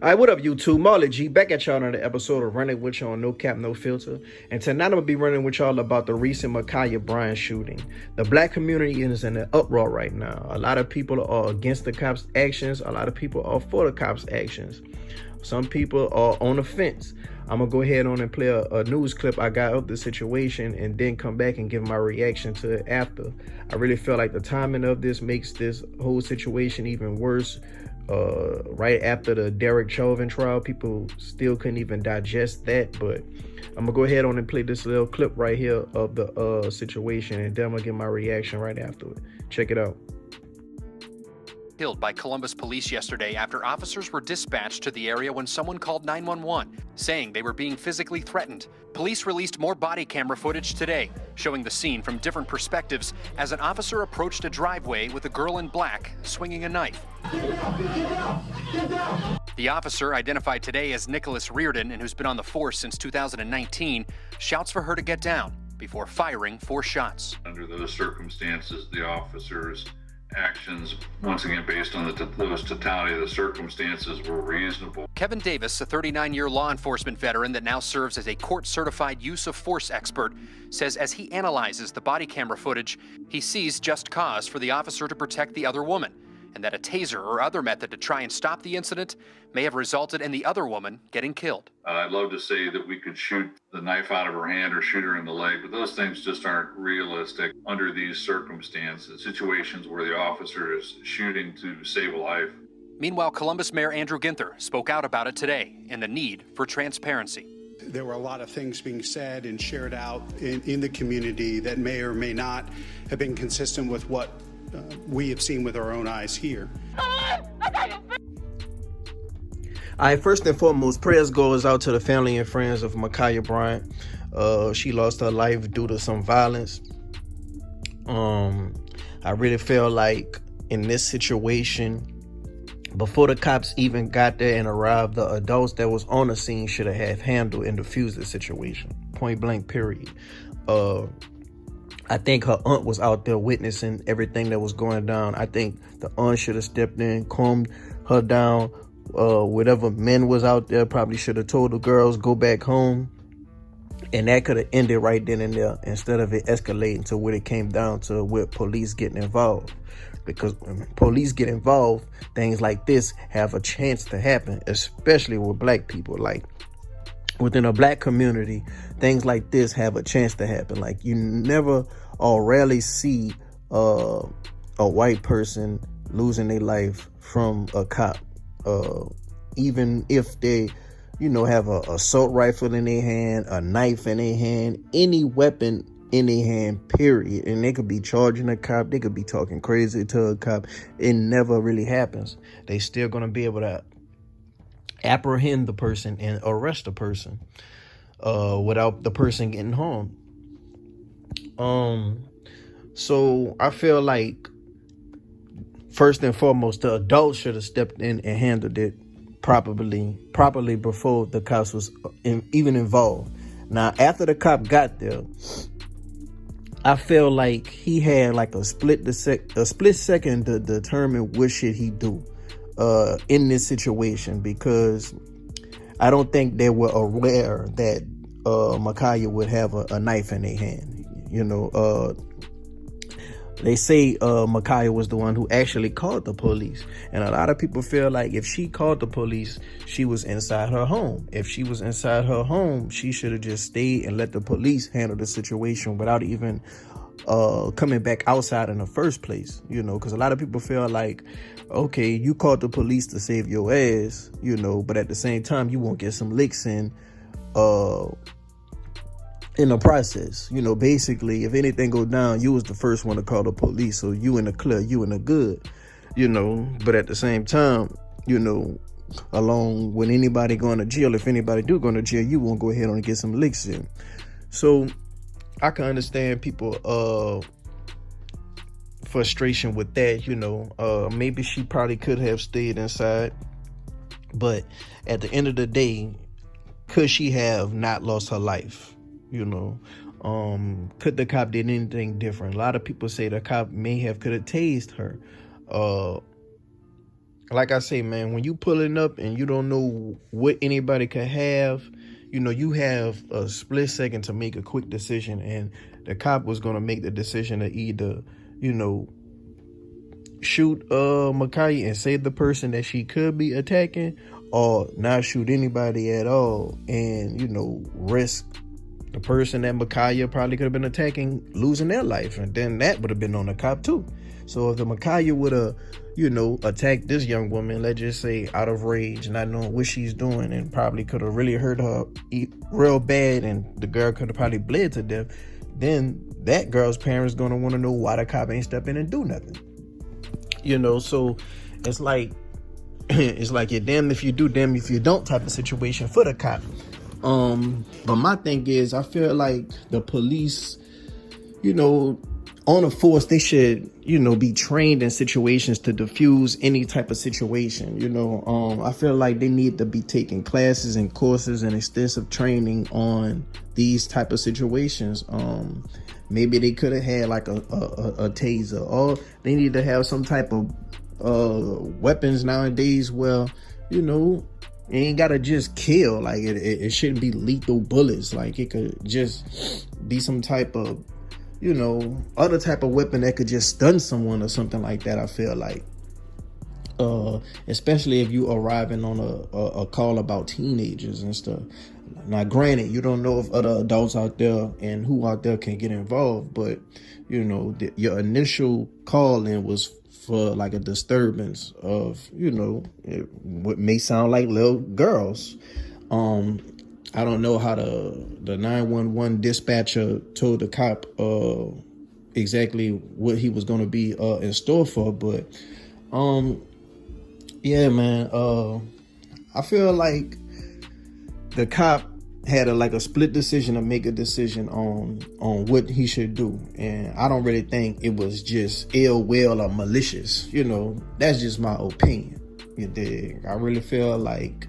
All right, what up, YouTube? Marley G back at y'all on another episode of Running With Y'all, No Cap, No Filter. And tonight I'm going to be running with y'all about the recent Bryant shooting. The black community is in an uproar right now. A lot of people are against the cops' actions. A lot of people are for the cops' actions. Some people are on the fence. I'm going to go ahead on and play a news clip I got of the situation and then come back and give my reaction to it after. I really feel like the timing of this makes this whole situation even worse. Right after the Derek Chauvin trial, people still couldn't even digest that, but I'm gonna go ahead on and play this little clip right here of the situation, and then I'm gonna get my reaction right after it. Check it out. Killed by Columbus police yesterday after officers were dispatched to the area when someone called 911, saying they were being physically threatened. Police released more body camera footage today, showing the scene from different perspectives as an officer approached a driveway with a girl in black swinging a knife. Get down. The officer, identified today as Nicholas Reardon and who's been on the force since 2019, shouts for her to get down before firing 4 shots. Under those circumstances, the officers' actions, once again based on those totality of the circumstances, were reasonable. Kevin Davis, a 39-year law enforcement veteran that now serves as a court-certified use of force expert, says as he analyzes the body camera footage, he sees just cause for the officer to protect the other woman, and that a taser or other method to try and stop the incident may have resulted in the other woman getting killed. I'd love to say that we could shoot the knife out of her hand or shoot her in the leg, but those things just aren't realistic under these circumstances, situations where the officer is shooting to save a life. Meanwhile, Columbus Mayor Andrew Ginther spoke out about it today and the need for transparency. There were a lot of things being said and shared out in the community that may or may not have been consistent with what we have seen with our own eyes here. All right, first and foremost, prayers goes out to the family and friends of Bryant. She lost her life due to some violence. I really feel like in this situation, before the cops even got there and arrived, the adults that was on the scene should have handled and diffused the situation. Point blank, period. I think her aunt was out there witnessing everything that was going down. I think the aunt should have stepped in, calmed her down. Whatever men was out there probably should have told the girls, go back home. And that could have ended right then and there, instead of it escalating to where it came down to with police getting involved. Because when police get involved, things like this have a chance to happen, especially with black people. Like, within a black community, things like this have a chance to happen. Like, you never or rarely see a white person losing their life from a cop. Even if they, have a assault rifle in their hand, a knife in their hand, any weapon in their hand, period. And they could be charging a cop, they could be talking crazy to a cop. It never really happens. They still gonna be able to apprehend the person and arrest the person without the person getting harmed. So I feel like first and foremost, the adults should have stepped in and handled it properly before the cops was even involved. Now, after the cop got there, I feel like he had like a split second to determine what should he do in this situation, because I don't think they were aware that Ma'Khia would have a knife in their hand. They say Ma'Khia was the one who actually called the police. And a lot of people feel like if she called the police, she was inside her home. If she was inside her home, she should have just stayed and let the police handle the situation without even coming back outside in the first place, because a lot of people feel like, okay, you called the police to save your ass, but at the same time, you won't get some licks in the process. Basically, if anything go down, you was the first one to call the police, so you in the clear, you in the good, but at the same time, along with anybody going to jail, if anybody do go to jail, you won't go ahead and get some licks in. So I can understand people frustration with that. Maybe she probably could have stayed inside, but at the end of the day, could she have not lost her life? Could the cop did anything different? A lot of people say the cop could have tased her. A like I say, man, when you pulling up and you don't know what anybody could have, you have a split second to make a quick decision, and the cop was gonna make the decision to either, shoot Ma'Khia and save the person that she could be attacking, or not shoot anybody at all and risk the person that Ma'Khia probably could have been attacking losing their life, and then that would have been on the cop too. So if the Ma'Khia would have attacked this young woman, let's just say out of rage, not knowing what she's doing, and probably could have really hurt her real bad, and the girl could have probably bled to death, then that girl's parents gonna want to know why the cop ain't step in and do nothing. So it's like you're damned if you do, damned if you don't type of situation for the cop. But my thing is, I feel like the police, on a force, they should, be trained in situations to diffuse any type of situation. I feel like they need to be taking classes and courses and extensive training on these type of situations. Maybe they could have had like a taser, or they need to have some type of weapons nowadays where, you ain't gotta just kill. Like it shouldn't be lethal bullets. Like it could just be some type of, other type of weapon that could just stun someone or something like that. I feel like, especially if you arriving on a call about teenagers and stuff. Now, granted, you don't know if other adults out there and who out there can get involved, but your initial call in was for like a disturbance of, what may sound like little girls. I don't know how the 911 dispatcher told the cop exactly what he was going to be in store for, but yeah, man, I feel like the cop had a split decision to make a decision on what he should do, and I don't really think it was just ill will or malicious. That's just my opinion. You dig? I really feel like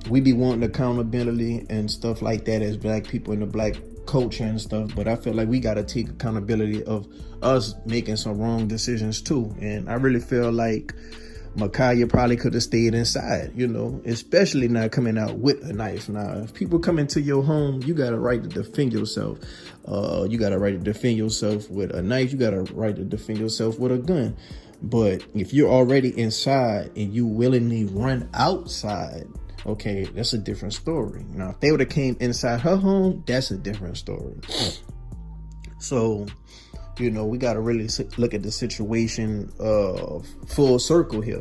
we be wanting accountability and stuff like that as black people in the black culture and stuff, but I feel like we got to take accountability of us making some wrong decisions too. And I really feel like Ma'Khia probably could have stayed inside, especially not coming out with a knife. Now, if people come into your home, you got a right to defend yourself. You got a right to defend yourself with a knife. You got a right to defend yourself with a gun. But if you're already inside and you willingly run outside, okay, that's a different story. Now, if they would have came inside her home, that's a different story. So, we got to really look at the situation full circle here.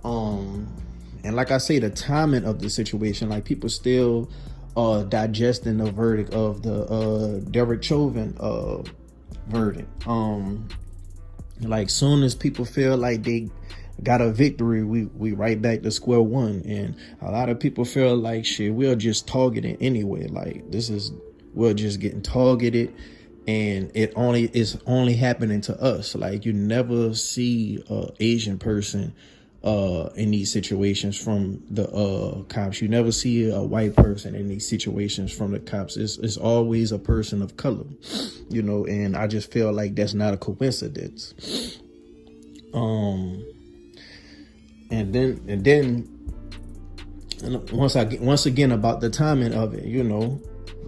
And like I say, the timing of the situation, like people still digesting the verdict of the Derek Chauvin verdict. Like soon as people feel like they got a victory, we right back to square one. And a lot of people feel like shit, we're just targeted anyway. Like we're just getting targeted, and it's only happening to us. Like you never see a Asian person in these situations from the cops. You never see a white person in these situations from the cops. It's always a person of color, and I just feel like that's not a coincidence. And then once again about the timing of it,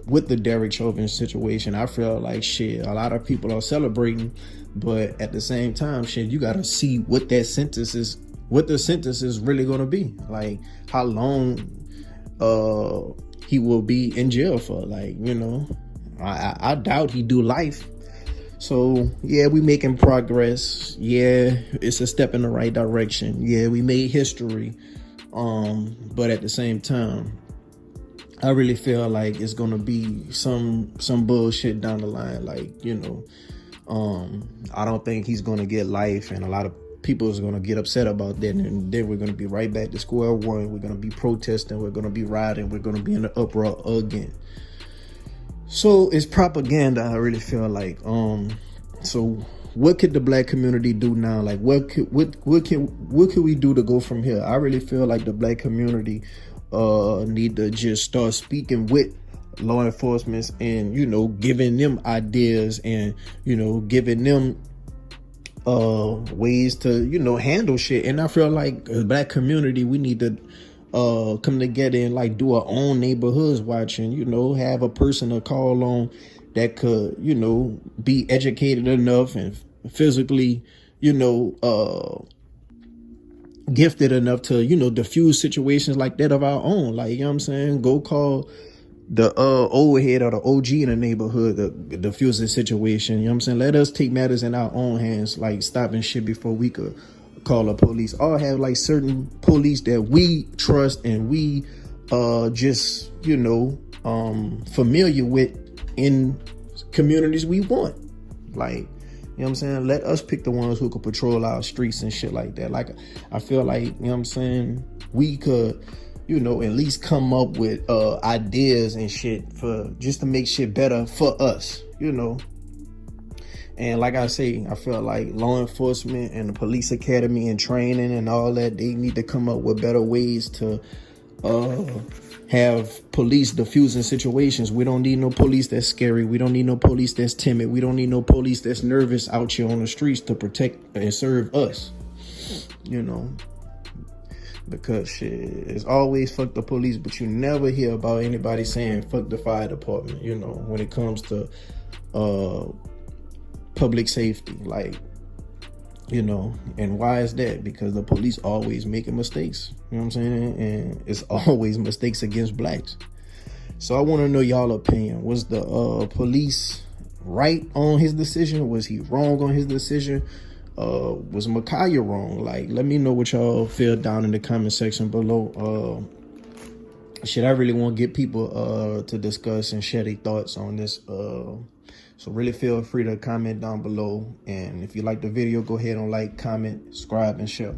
with the Derek Chauvin situation, I feel like shit, a lot of people are celebrating, but at the same time, shit, you gotta see what the sentence is really gonna be. Like how long he will be in jail for. Like, I doubt he do life. So yeah, we making progress. Yeah, it's a step in the right direction. Yeah, we made history. But at the same time, I really feel like it's gonna be some bullshit down the line. Like, I don't think he's gonna get life, and a lot of people is gonna get upset about that, and then we're gonna be right back to square one. We're gonna be protesting, we're gonna be rioting, we're gonna be in the uproar again. So it's propaganda, I really feel like. So what could the black community do now? Like what could we do to go from here? I really feel like the black community need to just start speaking with law enforcement and, giving them ideas and, giving them ways to, you know, handle shit. And I feel like a black community, we need to come together and like do our own neighborhoods watch, and, you know, have a person to call on that could, you know, be educated enough and physically, you know, gifted enough to, you know, diffuse situations like that of our own. Like, you know what I'm saying? Go call the old head or the OG in the neighborhood to diffuse the situation. You know what I'm saying? Let us take matters in our own hands, like stopping shit before we could call the police, or have like certain police that we trust and we just, you know, familiar with in communities we want. Like, you know what I'm saying? Let us pick the ones who could patrol our streets and shit like that. Like, I feel like, you know what I'm saying, we could, you know, at least come up with ideas and shit for just to make shit better for us, you know. And like I say, I feel like law enforcement and the police academy and training and all that, they need to come up with better ways to have police diffusing situations. We don't need no police that's scary. We don't need no police that's timid. We don't need no police that's nervous out here on the streets to protect and serve us, you know. Because shit, it's always fuck the police, but you never hear about anybody saying fuck the fire department, you know, when it comes to public safety. Like, you know, and why is that? Because the police always making mistakes, you know what I'm saying? And it's always mistakes against blacks. So I want to know y'all opinion. Was the police right on his decision? Was he wrong on his decision? Was Micaiah wrong? Like, let me know what y'all feel down in the comment section below. Shit, I really want to get people to discuss and share their thoughts on this. So really feel free to comment down below. And if you like the video, go ahead and like, comment, subscribe, and share.